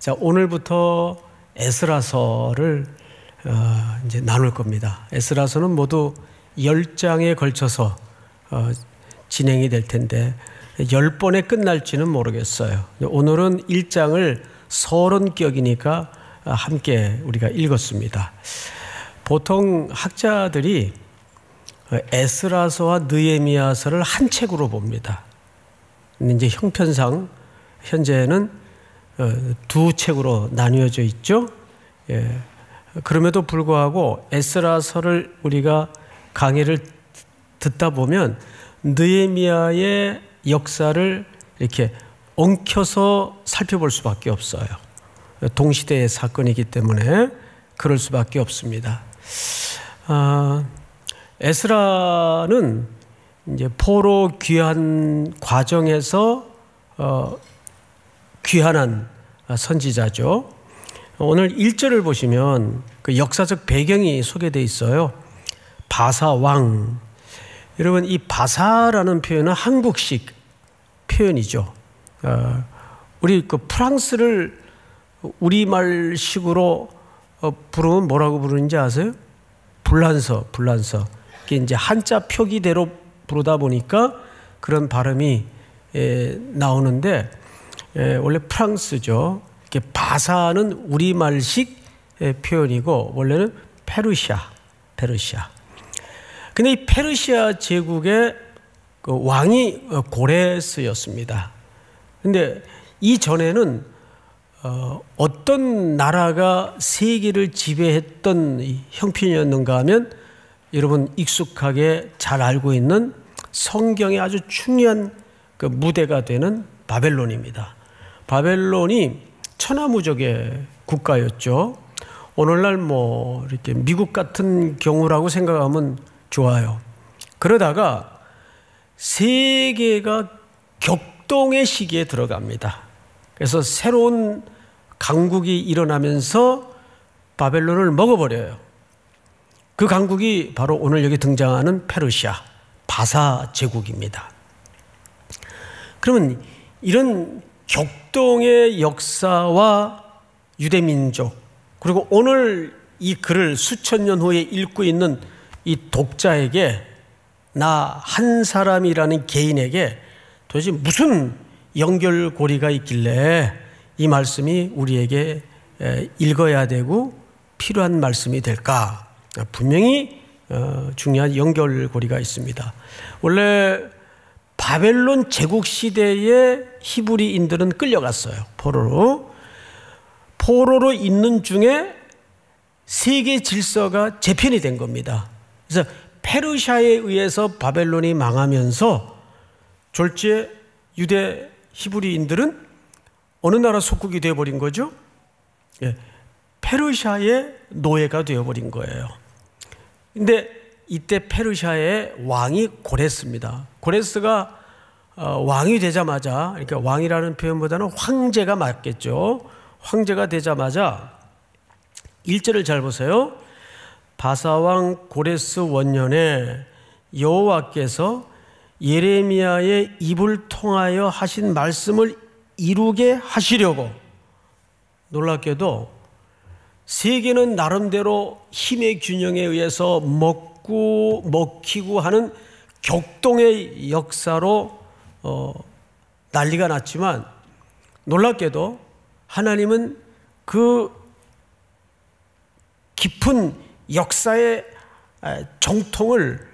자, 오늘부터 에스라서를 이제 나눌 겁니다. 에스라서는 모두 10장에 걸쳐서 진행이 될 텐데 10번에 끝날지는 모르겠어요. 오늘은 1장을 서론격이니까 함께 우리가 읽었습니다. 보통 학자들이 에스라서와 느헤미야서를 한 책으로 봅니다. 근데 이제 형편상 현재는 두 책으로 나뉘어져 있죠. 예. 그럼에도 불구하고 에스라서를 우리가 강의를 듣다 보면 느헤미야의 역사를 이렇게 엉켜서 살펴볼 수밖에 없어요. 동시대의 사건이기 때문에 그럴 수밖에 없습니다. 에스라는 이제 포로 귀환 과정에서 귀환한 선지자죠. 오늘 1절을 보시면 그 역사적 배경이 소개되어 있어요. 바사 왕. 여러분, 이 바사라는 표현은 한국식 표현이죠. 우리 그 프랑스를 우리말식으로 부르면 뭐라고 부르는지 아세요? 불란서. 이게 이제 한자 표기대로 부르다 보니까 그런 발음이 나오는데 원래 프랑스죠. 이게 바사는 우리말식 표현이고 원래는 페르시아. 근데 이 페르시아 제국의 그 왕이 고레스였습니다. 근데 이전에는 어떤 나라가 세계를 지배했던 형편이었는가 하면 여러분 익숙하게 잘 알고 있는 성경의 아주 중요한 그 무대가 되는 바벨론입니다. 바벨론이 천하무적의 국가였죠. 오늘날 뭐 이렇게 미국 같은 경우라고 생각하면 좋아요. 그러다가 세계가 격동의 시기에 들어갑니다. 그래서 새로운 강국이 일어나면서 바벨론을 먹어버려요. 그 강국이 바로 오늘 여기 등장하는 페르시아, 바사 제국입니다. 그러면 이런 격동의 역사와 유대민족, 그리고 오늘 이 글을 수천 년 후에 읽고 있는 이 독자에게, 나 한 사람이라는 개인에게 도대체 무슨 연결고리가 있길래 이 말씀이 우리에게 읽어야 되고 필요한 말씀이 될까? 분명히 중요한 연결고리가 있습니다. 원래 바벨론 제국 시대에 히브리인들은 끌려갔어요. 포로로 있는 중에 세계 질서가 재편이 된 겁니다. 그래서 페르시아에 의해서 바벨론이 망하면서 졸지에 유대 히브리인들은 어느 나라 속국이 되어버린 거죠? 예, 페르시아의 노예가 되어버린 거예요. 근데 이때 페르시아의 왕이 고레스입니다. 고레스가 왕이 되자마자, 그러니까 왕이라는 표현보다는 황제가 맞겠죠. 황제가 되자마자 1절을 잘 보세요. 바사왕 고레스 원년에 여호와께서 예레미야의 입을 통하여 하신 말씀을 이루게 하시려고, 놀랍게도 세계는 나름대로 힘의 균형에 의해서 먹히고 하는 격동의 역사로 난리가 났지만, 놀랍게도 하나님은 그 깊은 역사의 정통을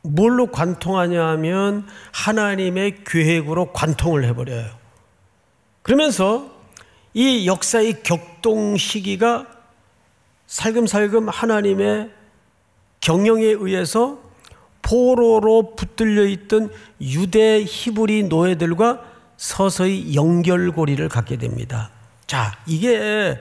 뭘로 관통하냐 하면 하나님의 계획으로 관통을 해버려요. 그러면서 이 역사의 격동 시기가 살금살금 하나님의 경영에 의해서 포로로 붙들려 있던 유대 히브리 노예들과 서서히 연결고리를 갖게 됩니다. 자, 이게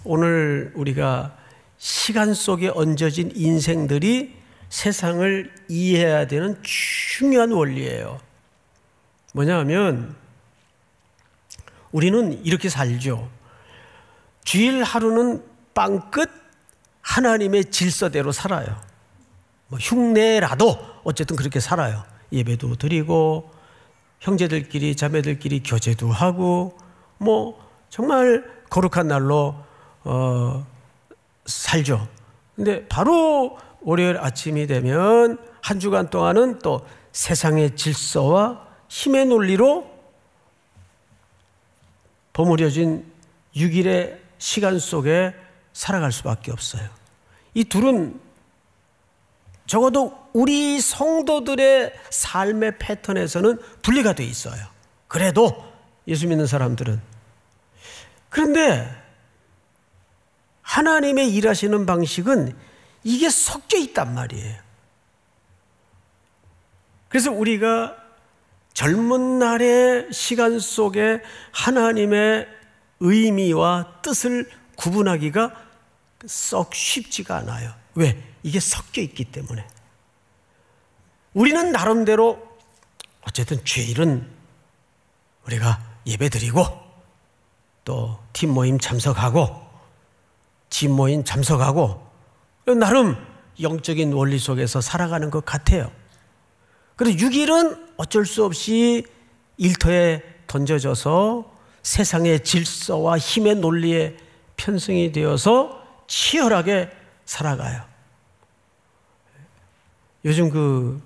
오늘 우리가 시간 속에 얹어진 인생들이 세상을 이해해야 되는 중요한 원리예요. 뭐냐 하면 우리는 이렇게 살죠. 주일 하루는 빵끝 하나님의 질서대로 살아요. 뭐 흉내라도 어쨌든 그렇게 살아요. 예배도 드리고 형제들끼리 자매들끼리 교제도 하고 뭐 정말 거룩한 날로 살죠. 근데 바로 월요일 아침이 되면 한 주간 동안은 또 세상의 질서와 힘의 논리로 버무려진 6일의 시간 속에 살아갈 수밖에 없어요. 이 둘은 적어도 우리 성도들의 삶의 패턴에서는 분리가 돼 있어요. 그래도 예수 믿는 사람들은. 그런데 하나님의 일하시는 방식은 이게 섞여 있단 말이에요. 그래서 우리가 젊은 날의 시간 속에 하나님의 의미와 뜻을 구분하기가 썩 쉽지가 않아요. 왜? 이게 섞여 있기 때문에. 우리는 나름대로 어쨌든 주일은 우리가 예배드리고 또 팀 모임 참석하고 집 모임 참석하고 나름 영적인 원리 속에서 살아가는 것 같아요. 그래서 6일은 어쩔 수 없이 일터에 던져져서 세상의 질서와 힘의 논리에 편승이 되어서 치열하게 살아가요. 요즘 그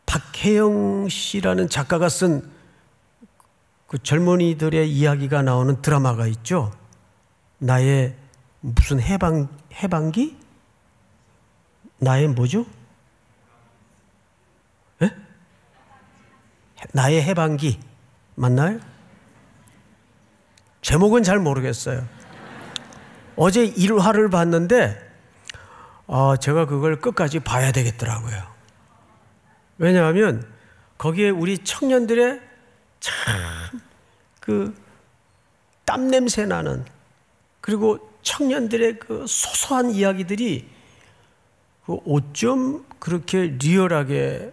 박혜영 씨라는 작가가 쓴 그 젊은이들의 이야기가 나오는 드라마가 있죠. 나의 무슨 해방기? 나의 뭐죠? 에? 나의 해방기 맞나요? 제목은 잘 모르겠어요. 어제 1화를 봤는데 제가 그걸 끝까지 봐야 되겠더라고요. 왜냐하면 거기에 우리 청년들의 참 그 땀 냄새 나는 그리고 청년들의 그 소소한 이야기들이 그 어쩜 그렇게 리얼하게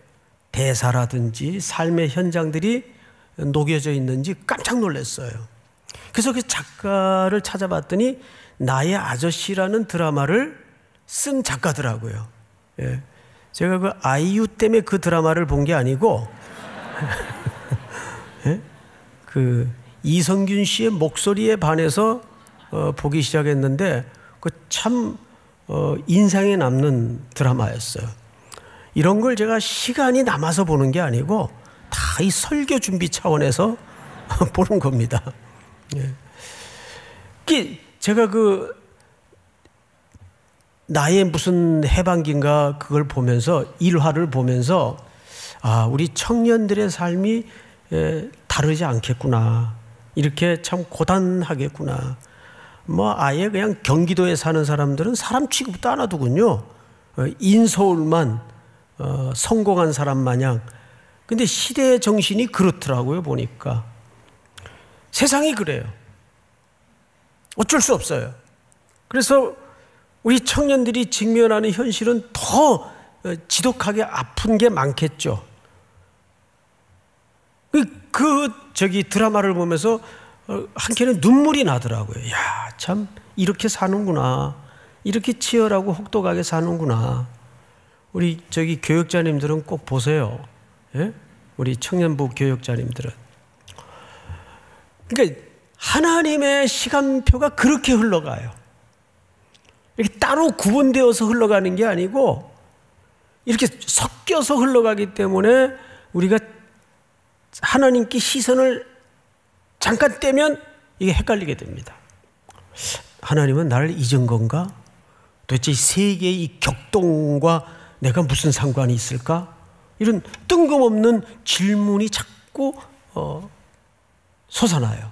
대사라든지 삶의 현장들이 녹여져 있는지 깜짝 놀랐어요. 그래서 그 작가를 찾아봤더니 나의 아저씨라는 드라마를 쓴 작가더라고요. 예. 제가 그 아이유 때문에 그 드라마를 본 게 아니고 예? 그 이성균 씨의 목소리에 반해서 보기 시작했는데 그 참 인상에 남는 드라마였어요. 이런 걸 제가 시간이 남아서 보는 게 아니고 다 이 설교 준비 차원에서 보는 겁니다. 예. 제가 그 나의 무슨 해방기인가 그걸 보면서 1화를 보면서 우리 청년들의 삶이 다르지 않겠구나. 이렇게 참 고단하겠구나. 뭐 아예 그냥 경기도에 사는 사람들은 사람 취급도 안 하더군요. 인서울만 성공한 사람 마냥. 근데 시대의 정신이 그렇더라고요, 보니까. 세상이 그래요. 어쩔 수 없어요. 그래서 우리 청년들이 직면하는 현실은 더 지독하게 아픈 게 많겠죠. 저기 드라마를 보면서 한켠에 눈물이 나더라고요. 야, 참 이렇게 사는구나. 이렇게 치열하고 혹독하게 사는구나. 우리 저기 교육자님들은 꼭 보세요. 예? 우리 청년부 교육자님들은. 그러니까 하나님의 시간표가 그렇게 흘러가요. 이렇게 따로 구분되어서 흘러가는 게 아니고 이렇게 섞여서 흘러가기 때문에 우리가 하나님께 시선을 잠깐 떼면 이게 헷갈리게 됩니다. 하나님은 나를 잊은 건가? 도대체 이 세계의 이 격동과 내가 무슨 상관이 있을까? 이런 뜬금없는 질문이 자꾸 솟아나요.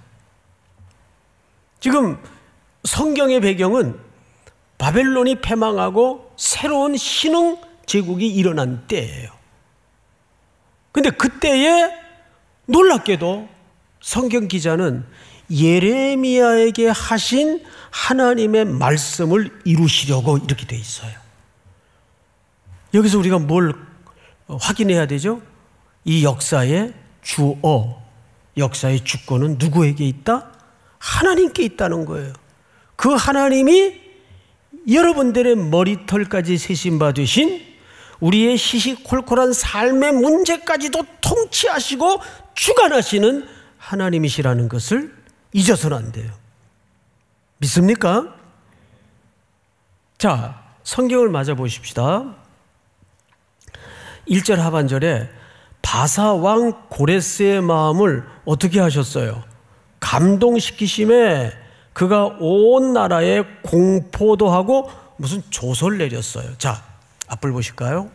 지금 성경의 배경은 바벨론이 패망하고 새로운 신흥 제국이 일어난 때예요. 근데 그때에 놀랍게도 성경 기자는 예레미야에게 하신 하나님의 말씀을 이루시려고 이렇게 돼 있어요. 여기서 우리가 뭘 확인해야 되죠? 이 역사의 주어, 역사의 주권은 누구에게 있다? 하나님께 있다는 거예요. 그 하나님이 여러분들의 머리털까지 세신 바 되신 우리의 시시콜콜한 삶의 문제까지도 통치하시고 주관하시는 하나님이시라는 것을 잊어서는 안 돼요. 믿습니까? 자, 성경을 맞아 보십시다. 1절 하반절에 바사 왕 고레스의 마음을 어떻게 하셨어요? 감동시키심에 그가 온 나라에 공포도 하고 무슨 조서를 내렸어요. 자, 앞을 보실까요?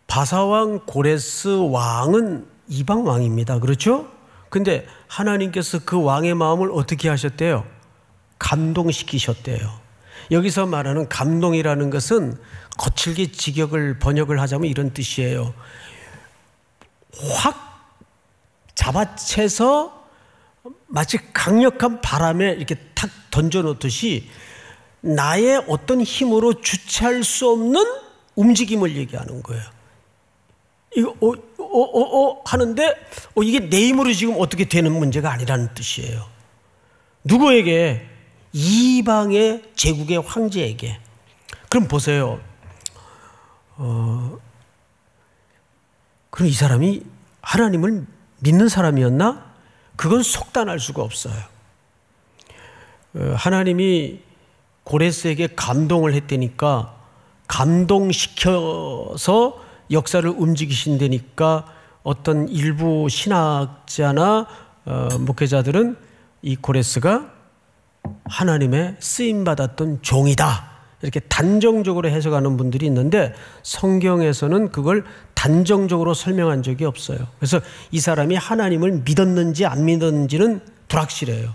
바사 왕 고레스 왕은 이방 왕입니다. 그렇죠? 근데 하나님께서 그 왕의 마음을 어떻게 하셨대요? 감동시키셨대요. 여기서 말하는 감동이라는 것은 거칠게 직역을 번역을 하자면 이런 뜻이에요. 확 잡아채서 마치 강력한 바람에 이렇게 탁 던져놓듯이 나의 어떤 힘으로 주체할 수 없는 움직임을 얘기하는 거예요. 이거 하는데 이게 내 힘으로 지금 어떻게 되는 문제가 아니라는 뜻이에요. 누구에게? 이방의 제국의 황제에게. 그럼 보세요. 그럼 이 사람이 하나님을 믿는 사람이었나? 그건 속단할 수가 없어요. 하나님이 고레스에게 감동을 했다니까, 감동시켜서 역사를 움직이신다니까 어떤 일부 신학자나 목회자들은 이 고레스가 하나님의 쓰임받았던 종이다, 이렇게 단정적으로 해석하는 분들이 있는데 성경에서는 그걸 단정적으로 설명한 적이 없어요. 그래서 이 사람이 하나님을 믿었는지 안 믿었는지는 불확실해요.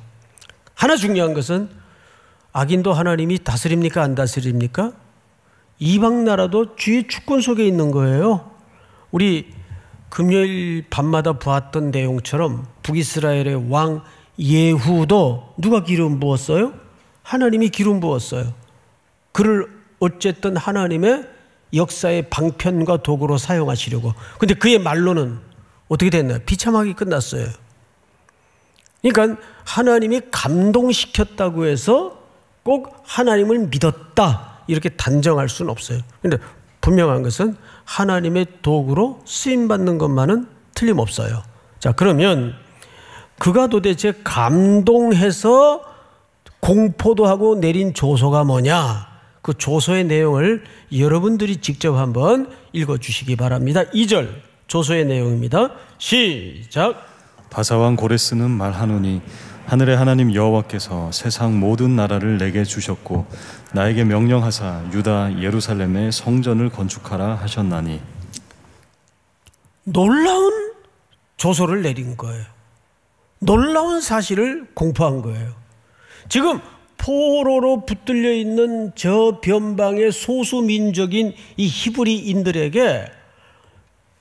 하나 중요한 것은 악인도 하나님이 다스립니까 안 다스립니까? 이방 나라도 주의 주권 속에 있는 거예요. 우리 금요일 밤마다 보았던 내용처럼 북이스라엘의 왕 예후도 누가 기름 부었어요? 하나님이 기름 부었어요. 그를 어쨌든 하나님의 역사의 방편과 도구로 사용하시려고. 근데 그의 말로는 어떻게 됐나요? 비참하게 끝났어요. 그러니까 하나님이 감동시켰다고 해서 꼭 하나님을 믿었다 이렇게 단정할 수는 없어요. 그런데 분명한 것은 하나님의 도구로 쓰임받는 것만은 틀림없어요. 자, 그러면 그가 도대체 감동해서 공포도 하고 내린 조서가 뭐냐? 그 조서의 내용을 여러분들이 직접 한번 읽어주시기 바랍니다. 2절 조서의 내용입니다. 시작. 바사왕 고레스는 말하노니 하늘의 하나님 여호와께서 세상 모든 나라를 내게 주셨고 나에게 명령하사 유다 예루살렘에 성전을 건축하라 하셨나니. 놀라운 조서를 내린 거예요. 놀라운 사실을 공포한 거예요. 지금 포로로 붙들려 있는 저 변방의 소수민족인 이 히브리인들에게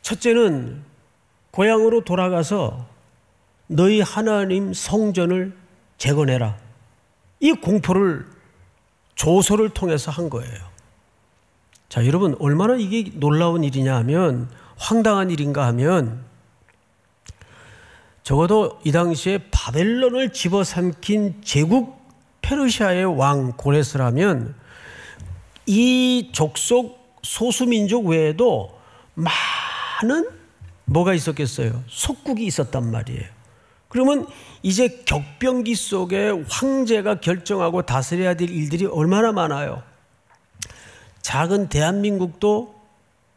첫째는 고향으로 돌아가서 너희 하나님 성전을 재건해라, 이 공포를 조서를 통해서 한 거예요. 자, 여러분, 얼마나 이게 놀라운 일이냐 하면, 황당한 일인가 하면, 적어도 이 당시에 바벨론을 집어삼킨 제국 페르시아의 왕 고레스라면 이 족속 소수민족 외에도 많은 뭐가 있었겠어요? 속국이 있었단 말이에요. 그러면 이제 격변기 속에 황제가 결정하고 다스려야 될 일들이 얼마나 많아요. 작은 대한민국도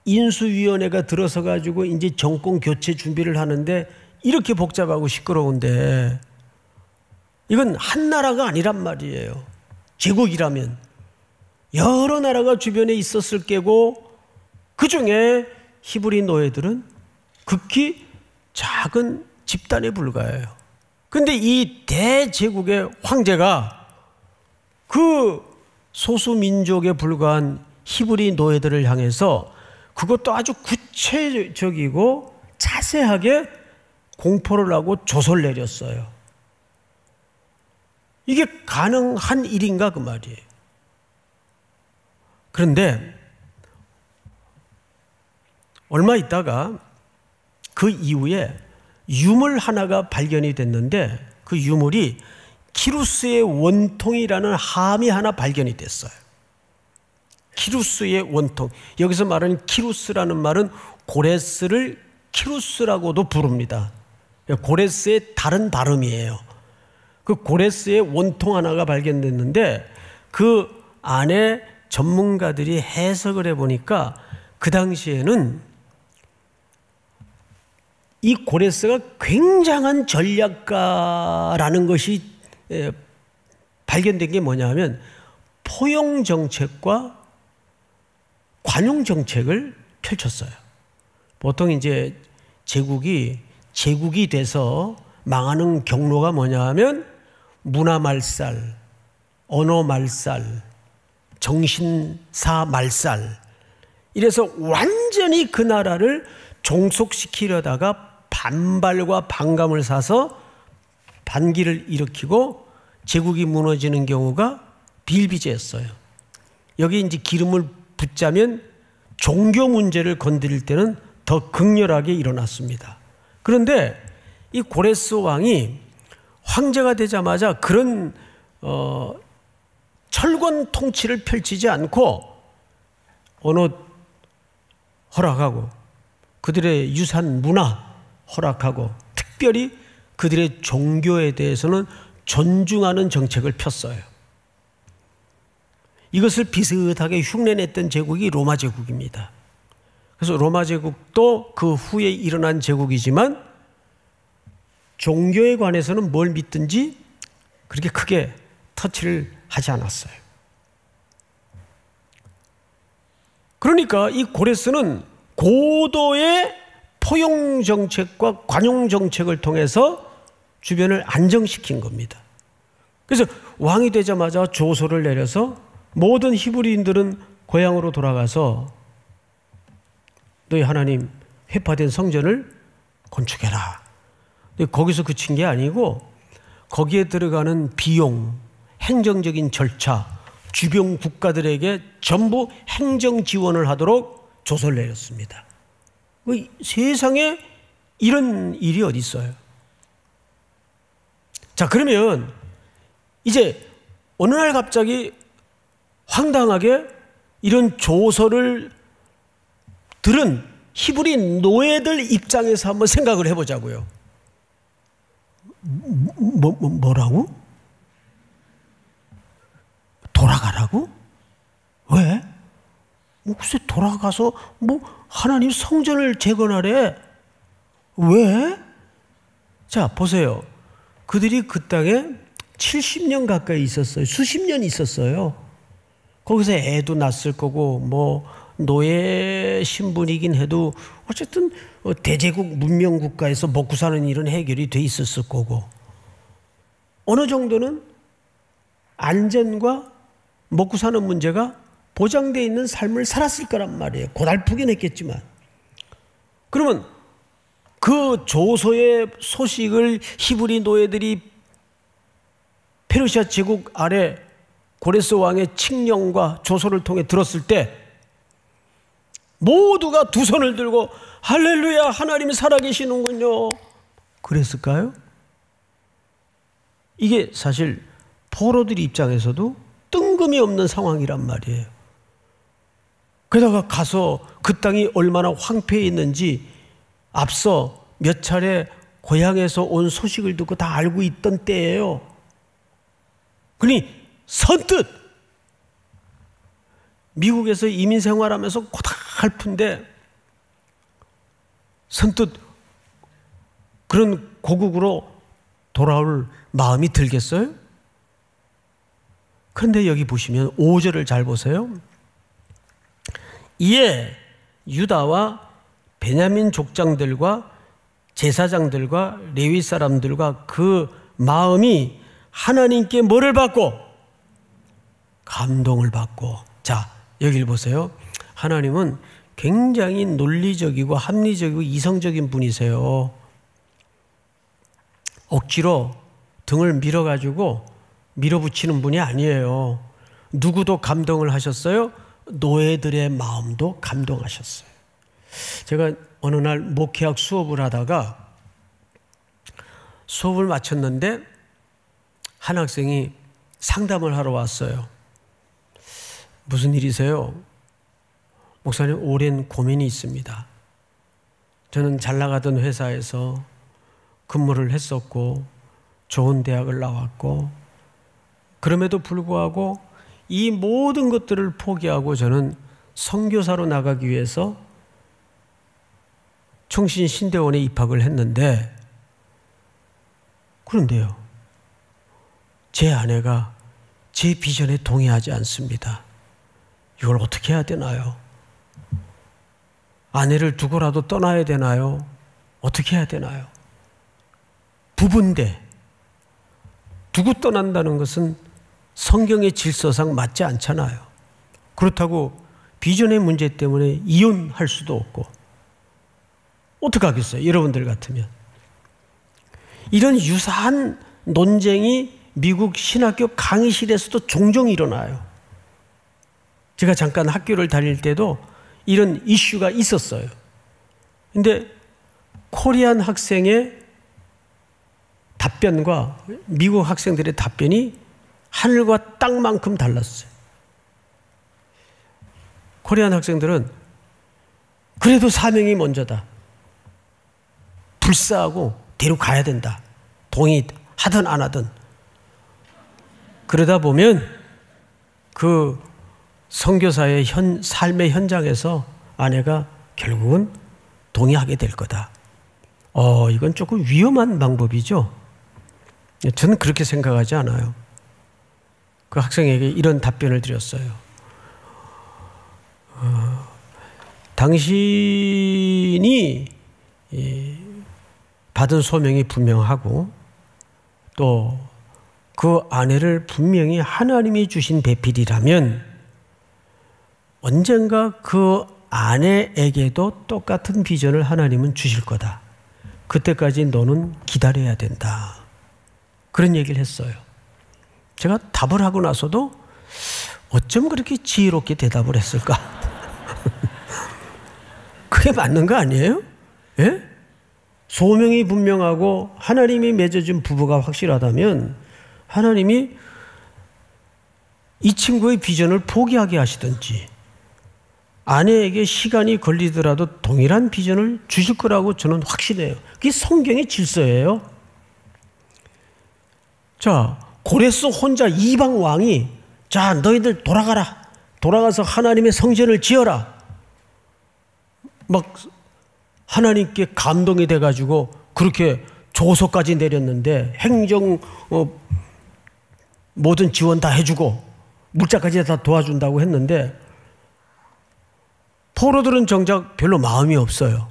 인수위원회가 들어서 가지고 이제 정권 교체 준비를 하는데 이렇게 복잡하고 시끄러운데, 이건 한 나라가 아니란 말이에요. 제국이라면 여러 나라가 주변에 있었을 게고, 그 중에 히브리 노예들은 극히 작은 집단에 불과해요. 그런데 이 대제국의 황제가 그 소수민족에 불과한 히브리 노예들을 향해서 그것도 아주 구체적이고 자세하게 공포를 하고 조서를 내렸어요. 이게 가능한 일인가 그 말이에요. 그런데 얼마 있다가 그 이후에 유물 하나가 발견이 됐는데, 그 유물이 키루스의 원통이라는 함이 하나 발견이 됐어요. 키루스의 원통. 여기서 말하는 키루스라는 말은 고레스를 키루스라고도 부릅니다. 고레스의 다른 발음이에요. 그 고레스의 원통 하나가 발견됐는데 그 안에 전문가들이 해석을 해보니까 그 당시에는 이 고레스가 굉장한 전략가라는 것이 발견된 게 뭐냐 하면 포용 정책과 관용 정책을 펼쳤어요. 보통 이제 제국이 돼서 망하는 경로가 뭐냐 하면 문화 말살, 언어 말살, 정신사 말살, 이래서 완전히 그 나라를 종속시키려다가 반발과 반감을 사서 반기를 일으키고 제국이 무너지는 경우가 비일비재했어요. 여기 이제 기름을 붓자면 종교 문제를 건드릴 때는 더 극렬하게 일어났습니다. 그런데 이 고레스 왕이 황제가 되자마자 그런 철권 통치를 펼치지 않고 언어 허락하고 그들의 유산 문화 허락하고 특별히 그들의 종교에 대해서는 존중하는 정책을 폈어요. 이것을 비슷하게 흉내냈던 제국이 로마 제국입니다. 그래서 로마 제국도 그 후에 일어난 제국이지만 종교에 관해서는 뭘 믿든지 그렇게 크게 터치를 하지 않았어요. 그러니까 이 고레스는 고도의 포용 정책과 관용 정책을 통해서 주변을 안정시킨 겁니다. 그래서 왕이 되자마자 조서를 내려서 모든 히브리인들은 고향으로 돌아가서 너희 하나님 회파된 성전을 건축해라. 거기서 그친 게 아니고 거기에 들어가는 비용, 행정적인 절차, 주변 국가들에게 전부 행정 지원을 하도록 조서를 내렸습니다. 세상에 이런 일이 어디 있어요? 자, 그러면 이제 어느 날 갑자기 황당하게 이런 조서를 들은 히브리 노예들 입장에서 한번 생각을 해보자고요. 뭐라고? 돌아가라고? 왜? 글쎄 돌아가서 하나님 성전을 재건하래. 왜? 자, 보세요. 그들이 그 땅에 70년 가까이 있었어요. 수십 년 있었어요. 거기서 애도 낳았을 거고 노예 신분이긴 해도 어쨌든 대제국 문명 국가에서 먹고 사는 일은 해결이 돼 있었을 거고 어느 정도는 안전과 먹고 사는 문제가 보장되어 있는 삶을 살았을 거란 말이에요. 고달프긴 했겠지만. 그러면 그 조서의 소식을 히브리 노예들이 페르시아 제국 아래 고레스 왕의 칙령과 조서를 통해 들었을 때 모두가 두 손을 들고 할렐루야 하나님이 살아계시는군요. 그랬을까요? 이게 사실 포로들 입장에서도 뜬금이 없는 상황이란 말이에요. 게다가 가서 그 땅이 얼마나 황폐해 있는지 앞서 몇 차례 고향에서 온 소식을 듣고 다 알고 있던 때예요. 그러니 선뜻 미국에서 이민 생활하면서 고달픈데 선뜻 그런 고국으로 돌아올 마음이 들겠어요? 그런데 여기 보시면 5절을 잘 보세요. 이에 유다와 베냐민 족장들과 제사장들과 레위 사람들과 그 마음이 하나님께 뭐를 받고? 감동을 받고. 자, 여기를 보세요. 하나님은 굉장히 논리적이고 합리적이고 이성적인 분이세요. 억지로 등을 밀어가지고 밀어붙이는 분이 아니에요. 누구도 감동을 하셨어요? 노예들의 마음도 감동하셨어요. 제가 어느 날 목회학 수업을 하다가 수업을 마쳤는데 한 학생이 상담을 하러 왔어요. 무슨 일이세요? 목사님, 오랜 고민이 있습니다. 저는 잘 나가던 회사에서 근무를 했었고 좋은 대학을 나왔고, 그럼에도 불구하고 이 모든 것들을 포기하고 저는 선교사로 나가기 위해서 청신신대원에 입학을 했는데, 그런데요, 제 아내가 제 비전에 동의하지 않습니다. 이걸 어떻게 해야 되나요? 아내를 두고라도 떠나야 되나요? 어떻게 해야 되나요? 부부인데 두고 떠난다는 것은 성경의 질서상 맞지 않잖아요. 그렇다고 비전의 문제 때문에 이혼할 수도 없고, 어떡하겠어요, 여러분들 같으면. 이런 유사한 논쟁이 미국 신학교 강의실에서도 종종 일어나요. 제가 잠깐 학교를 다닐 때도 이런 이슈가 있었어요. 근데 코리안 학생의 답변과 미국 학생들의 답변이 하늘과 땅만큼 달랐어요. 코리안 학생들은 그래도 사명이 먼저다. 불사하고 데려가야 된다. 동의하든 안 하든. 그러다 보면 그 선교사의 삶의 현장에서 아내가 결국은 동의하게 될 거다. 이건 조금 위험한 방법이죠. 저는 그렇게 생각하지 않아요. 그 학생에게 이런 답변을 드렸어요. 당신이 받은 소명이 분명하고 또 그 아내를 분명히 하나님이 주신 배필이라면 언젠가 그 아내에게도 똑같은 비전을 하나님은 주실 거다. 그때까지 너는 기다려야 된다. 그런 얘기를 했어요. 제가 답을 하고 나서도 어쩜 그렇게 지혜롭게 대답을 했을까? 그게 맞는 거 아니에요? 예? 소명이 분명하고 하나님이 맺어준 부부가 확실하다면 하나님이 이 친구의 비전을 포기하게 하시든지 아내에게 시간이 걸리더라도 동일한 비전을 주실 거라고 저는 확신해요. 그게 성경의 질서예요. 자, 고레스 혼자 이방 왕이 자, 너희들 돌아가라. 돌아가서 하나님의 성전을 지어라. 막 하나님께 감동이 돼가지고 그렇게 조서까지 내렸는데 행정 모든 지원 다 해주고 물자까지 다 도와준다고 했는데 포로들은 정작 별로 마음이 없어요.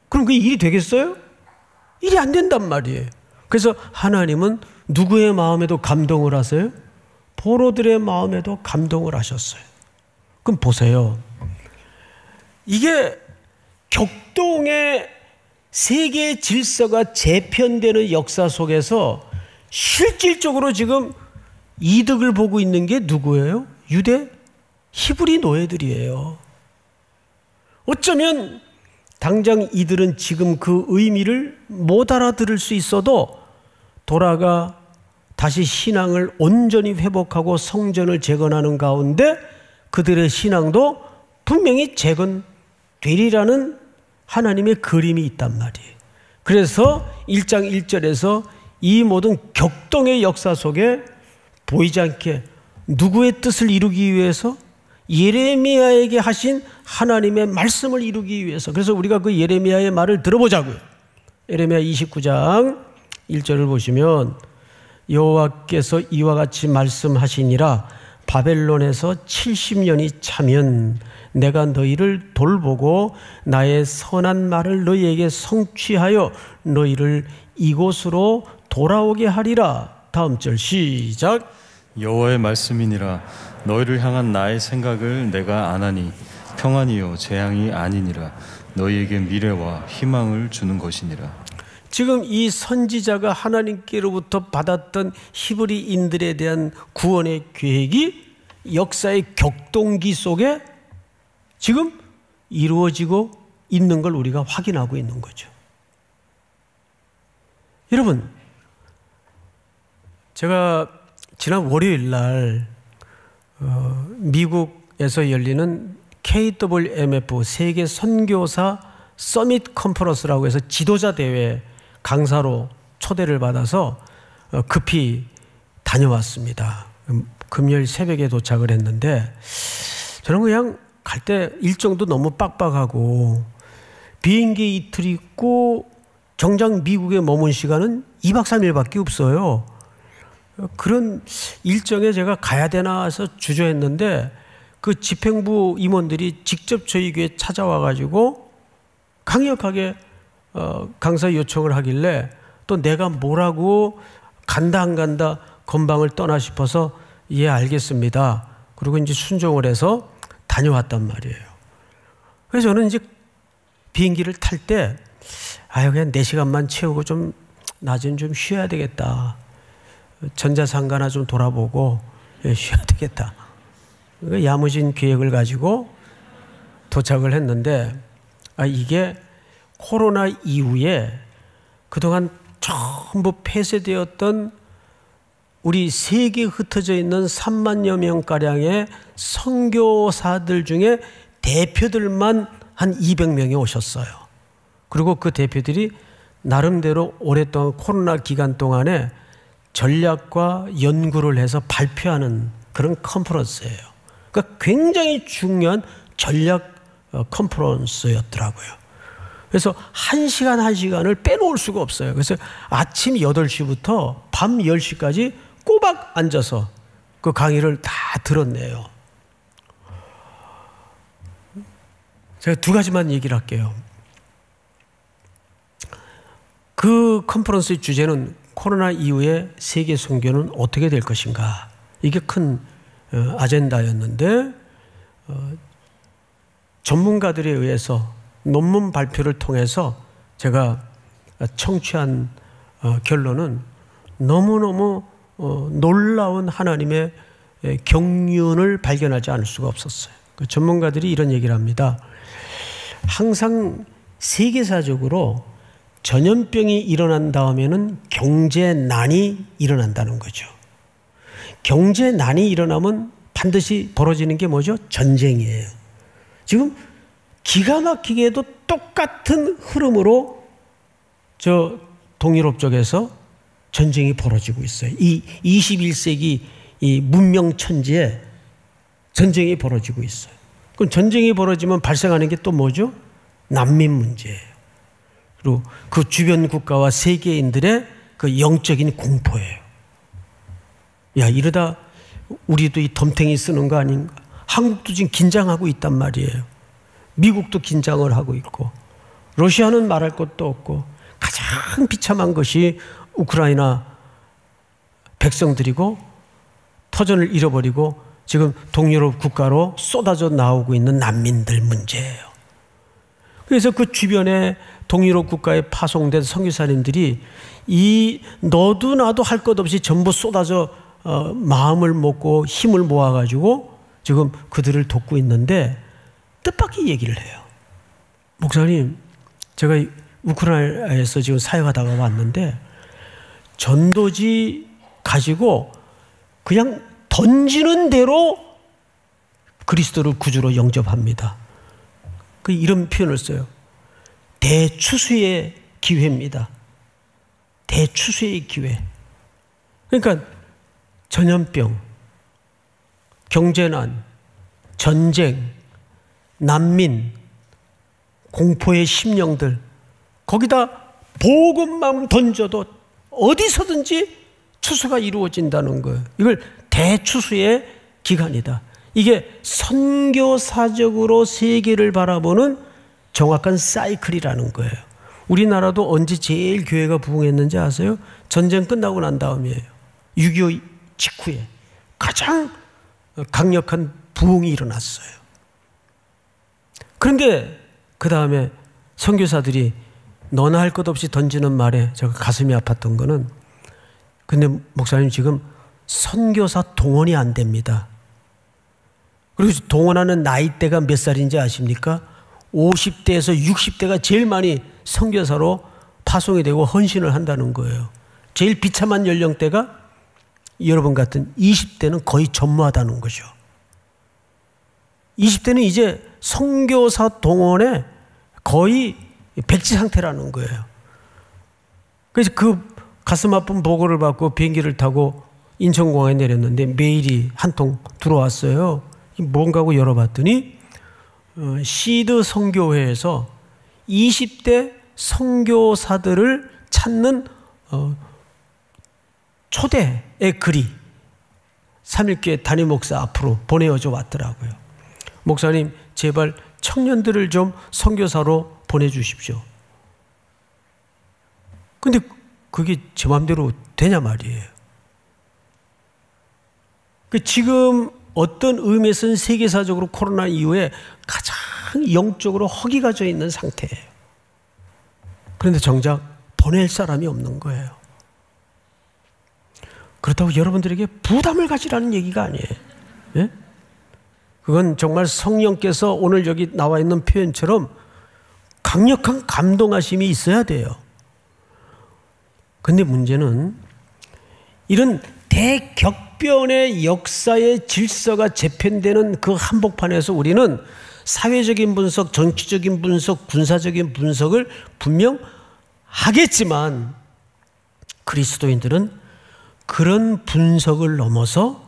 그럼 그게 일이 되겠어요? 일이 안 된단 말이에요. 그래서 하나님은 누구의 마음에도 감동을 하세요? 포로들의 마음에도 감동을 하셨어요. 그럼 보세요. 이게 격동의 세계의 질서가 재편되는 역사 속에서 실질적으로 지금 이득을 보고 있는 게 누구예요? 유대 히브리 노예들이에요. 어쩌면 당장 이들은 지금 그 의미를 못 알아들을 수 있어도 돌아가 다시 신앙을 온전히 회복하고 성전을 재건하는 가운데 그들의 신앙도 분명히 재건되리라는 하나님의 그림이 있단 말이에요. 그래서 1장 1절에서 이 모든 격동의 역사 속에 보이지 않게 누구의 뜻을 이루기 위해서? 예레미야에게 하신 하나님의 말씀을 이루기 위해서. 그래서 우리가 그 예레미야의 말을 들어보자고요. 예레미야 29장 1절을 보시면 여호와께서 이와 같이 말씀하시니라. 바벨론에서 70년이 차면 내가 너희를 돌보고 나의 선한 말을 너희에게 성취하여 너희를 이곳으로 돌아오게 하리라. 다음 절 시작. 여호와의 말씀이니라. 너희를 향한 나의 생각을 내가 아나니 평안이요 재앙이 아니니라. 너희에게 미래와 희망을 주는 것이니라. 지금 이 선지자가 하나님께로부터 받았던 히브리인들에 대한 구원의 계획이 역사의 격동기 속에 지금 이루어지고 있는 걸 우리가 확인하고 있는 거죠. 여러분, 제가 지난 월요일 날 미국에서 열리는 KWMF 세계 선교사 서밋 컨퍼런스라고 해서 지도자 대회 강사로 초대를 받아서 급히 다녀왔습니다. 금요일 새벽에 도착을 했는데 저는 그냥 갈 때 일정도 너무 빡빡하고 비행기 이틀 있고 정작 미국에 머문 시간은 2박 3일밖에 없어요. 그런 일정에 제가 가야 되나 해서 주저했는데 그 집행부 임원들이 직접 저희 교회에 찾아와 가지고 강력하게 강사 요청을 하길래 또 내가 뭐라고 간다 안 간다 건방을 떠나 싶어서 예 알겠습니다. 그리고 이제 순종을 해서 다녀왔단 말이에요. 그래서 저는 이제 비행기를 탈 때 그냥 4시간만 채우고 좀 낮은 좀 쉬어야 되겠다. 전자상가나 좀 돌아보고 쉬어야 되겠다. 야무진 계획을 가지고 도착을 했는데 이게 코로나 이후에 그동안 전부 폐쇄되었던 우리 세계에 흩어져 있는 3만여 명가량의 선교사들 중에 대표들만 한 200명이 오셨어요. 그리고 그 대표들이 나름대로 오랫동안 코로나 기간 동안에 전략과 연구를 해서 발표하는 그런 컨퍼런스예요. 그러니까 굉장히 중요한 전략 컨퍼런스였더라고요. 그래서 1시간을 빼놓을 수가 없어요. 그래서 아침 8시부터 밤 10시까지 꼬박 앉아서 그 강의를 다 들었네요. 제가 2가지만 얘기를 할게요. 그 컨퍼런스의 주제는 코로나 이후에 세계 선교는 어떻게 될 것인가. 이게 큰 아젠다였는데 전문가들에 의해서 논문 발표를 통해서 제가 청취한 결론은 너무너무 놀라운 하나님의 경륜을 발견하지 않을 수가 없었어요. 그 전문가들이 이런 얘기를 합니다. 항상 세계사적으로 전염병이 일어난 다음에는 경제난이 일어난다는 거죠. 경제난이 일어나면 반드시 벌어지는 게 뭐죠? 전쟁이에요. 지금 기가 막히게도 똑같은 흐름으로 저 동유럽 쪽에서 전쟁이 벌어지고 있어요. 이 21세기 이 문명 천지에 전쟁이 벌어지고 있어요. 그럼 전쟁이 벌어지면 발생하는 게 또 뭐죠? 난민 문제예요. 그리고 그 주변 국가와 세계인들의 그 영적인 공포예요. 야, 이러다 우리도 이 덤탱이 쓰는 거 아닌가? 한국도 지금 긴장하고 있단 말이에요. 미국도 긴장을 하고 있고, 러시아는 말할 것도 없고, 가장 비참한 것이 우크라이나 백성들이고 터전을 잃어버리고 지금 동유럽 국가로 쏟아져 나오고 있는 난민들 문제예요. 그래서 그 주변에 동유럽 국가에 파송된 선교사님들이 이 너도 나도 할 것 없이 전부 쏟아져 마음을 먹고 힘을 모아가지고 지금 그들을 돕고 있는데 뜻밖의 얘기를 해요. 목사님, 제가 우크라이나에서 지금 사역하다가 왔는데 전도지 가지고 그냥 던지는 대로 그리스도를 구주로 영접합니다. 그 이런 표현을 써요. 대추수의 기회입니다. 대추수의 기회. 그러니까 전염병, 경제난, 전쟁, 난민, 공포의 심령들, 거기다 복음만 던져도 어디서든지 추수가 이루어진다는 거예요. 이걸 대추수의 기간이다. 이게 선교사적으로 세계를 바라보는 정확한 사이클이라는 거예요. 우리나라도 언제 제일 교회가 부흥했는지 아세요? 전쟁 끝나고 난 다음이에요. 6.25 직후에 가장 강력한 부흥이 일어났어요. 그런데 그 다음에 선교사들이 너나 할 것 없이 던지는 말에 제가 가슴이 아팠던 거는, 근데 목사님 지금 선교사 동원이 안 됩니다. 그리고 동원하는 나이대가 몇 살인지 아십니까? 50대에서 60대가 제일 많이 선교사로 파송이 되고 헌신을 한다는 거예요. 제일 비참한 연령대가 여러분 같은 20대는 거의 전무하다는 거죠. 20대는 이제 선교사 동원에 거의 백지 상태라는 거예요. 그래서 그 가슴 아픈 보고를 받고 비행기를 타고 인천공항에 내렸는데 메일이 한 통 들어왔어요. 뭔가 하고 열어봤더니 시드 선교회에서 20대 선교사들을 찾는 초대의 글이 3.1교회 담임 목사 앞으로 보내어져 왔더라고요. 목사님, 제발 청년들을 좀 선교사로 보내주십시오. 근데 그게 제 마음대로 되냐 말이에요. 지금 어떤 의미에서는 세계사적으로 코로나 이후에 가장 영적으로 허기가 져 있는 상태예요. 그런데 정작 보낼 사람이 없는 거예요. 그렇다고 여러분들에게 부담을 가지라는 얘기가 아니에요. 예? 그건 정말 성령께서 오늘 여기 나와 있는 표현처럼 강력한 감동하심이 있어야 돼요. 근데 문제는 이런 대격변의 역사의 질서가 재편되는 그 한복판에서 우리는 사회적인 분석, 정치적인 분석, 군사적인 분석을 분명 하겠지만 그리스도인들은 그런 분석을 넘어서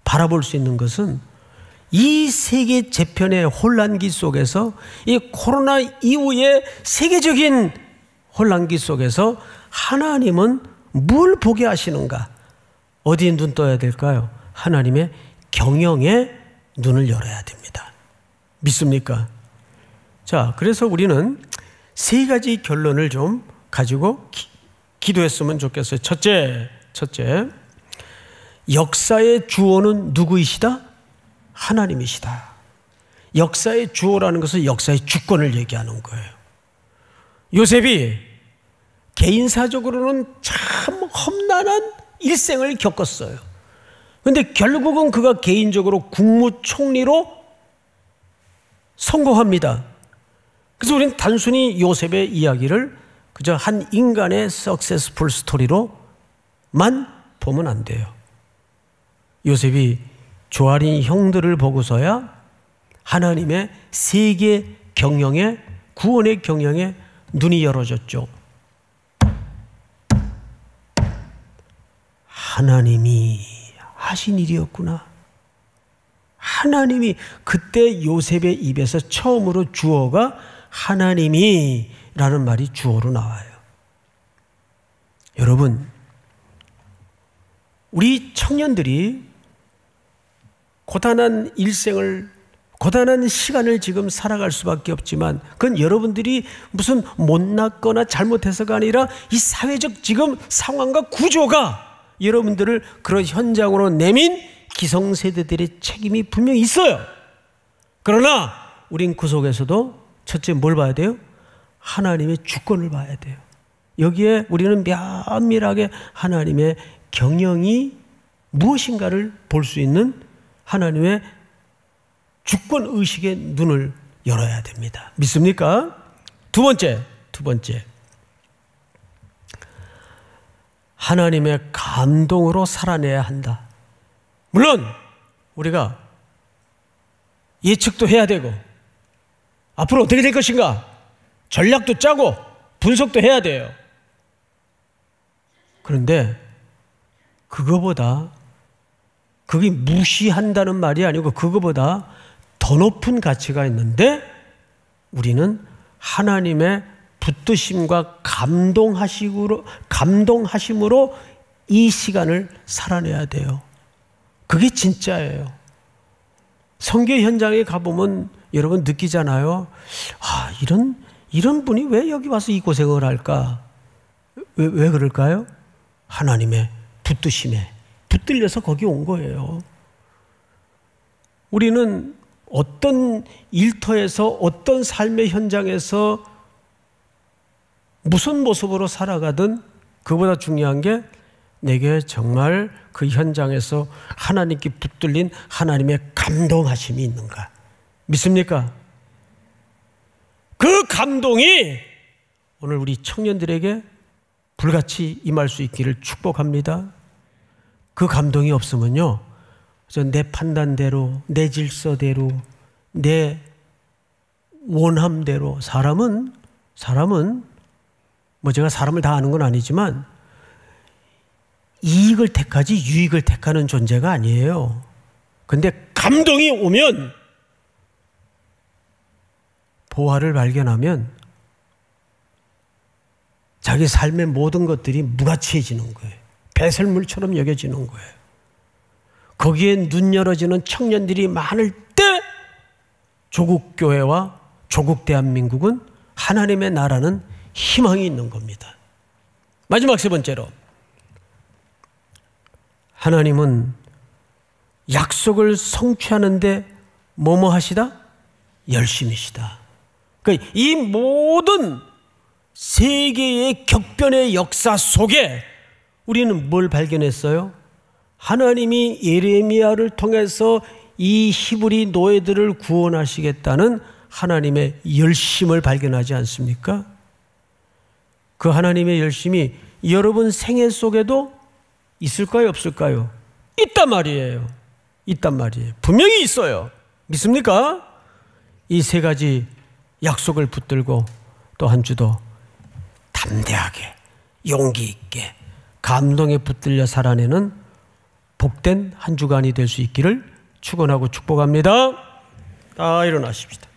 바라볼 수 있는 것은 이 세계 재편의 혼란기 속에서 이 코로나 이후의 세계적인 혼란기 속에서 하나님은 뭘 보게 하시는가? 어디에 눈 떠야 될까요? 하나님의 경영에 눈을 열어야 됩니다. 믿습니까? 자, 그래서 우리는 세 가지 결론을 좀 가지고 기도했으면 좋겠어요. 첫째, 역사의 주어는 누구이시다? 하나님이시다. 역사의 주어라는 것은 역사의 주권을 얘기하는 거예요. 요셉이 개인사적으로는 참 험난한 일생을 겪었어요. 그런데 결국은 그가 개인적으로 국무총리로 성공합니다. 그래서 우리는 단순히 요셉의 이야기를 그저 한 인간의 석세스풀 스토리로만 보면 안 돼요. 요셉이 조아린 형들을 보고서야 하나님의 세계 경영에, 구원의 경영에 눈이 열어졌죠. 하나님이 하신 일이었구나. 하나님이, 그때 요셉의 입에서 처음으로 주어가 하나님이 라는 말이 주어로 나와요. 여러분, 우리 청년들이 고단한 일생을, 고단한 시간을 지금 살아갈 수밖에 없지만 그건 여러분들이 무슨 못났거나 잘못해서가 아니라 이 사회적 지금 상황과 구조가 여러분들을 그런 현장으로 내민 기성세대들의 책임이 분명히 있어요. 그러나 우린 그 속에서도 첫째 뭘 봐야 돼요? 하나님의 주권을 봐야 돼요. 여기에 우리는 면밀하게 하나님의 경영이 무엇인가를 볼 수 있는 하나님의 주권의식의 눈을 열어야 됩니다. 믿습니까? 두 번째. 하나님의 감동으로 살아내야 한다. 물론 우리가 예측도 해야 되고 앞으로 어떻게 될 것인가 전략도 짜고 분석도 해야 돼요. 그런데 그거보다, 그게 무시한다는 말이 아니고 그거보다 더 높은 가치가 있는데 우리는 하나님의 붙드심과 감동하심으로 이 시간을 살아내야 돼요. 그게 진짜예요. 선교 현장에 가보면 여러분 느끼잖아요. 아, 이런 분이 왜 여기 와서 이 고생을 할까? 왜 그럴까요? 하나님의 붙드심에 붙들려서 거기 온 거예요. 우리는 어떤 일터에서, 어떤 삶의 현장에서 무슨 모습으로 살아가든 그보다 중요한 게 내게 정말 그 현장에서 하나님께 붙들린 하나님의 감동하심이 있는가. 믿습니까? 그 감동이 오늘 우리 청년들에게 불같이 임할 수 있기를 축복합니다. 그 감동이 없으면요, 내 판단대로, 내 질서대로, 내 원함대로 사람은 뭐 제가 사람을 다 아는 건 아니지만 이익을 택하지 유익을 택하는 존재가 아니에요. 근데 감동이 오면, 보화를 발견하면 자기 삶의 모든 것들이 무가치해지는 거예요. 배설물처럼 여겨지는 거예요. 거기에 눈 열어지는 청년들이 많을 때 조국 교회와 조국 대한민국은, 하나님의 나라는 희망이 있는 겁니다. 마지막 세 번째로, 하나님은 약속을 성취하는데 뭐뭐 하시다? 열심이시다. 그러니까 이 모든 세계의 격변의 역사 속에 우리는 뭘 발견했어요? 하나님이 예레미야를 통해서 이 히브리 노예들을 구원하시겠다는 하나님의 열심을 발견하지 않습니까? 그 하나님의 열심이 여러분 생애 속에도 있을까요, 없을까요? 있단 말이에요. 있단 말이에요. 분명히 있어요. 믿습니까? 이 세 가지 약속을 붙들고 또 한 주도 담대하게, 용기 있게, 감동에 붙들려 살아내는 복된 한 주간이 될 수 있기를 축원하고 축복합니다. 다 일어나십시다.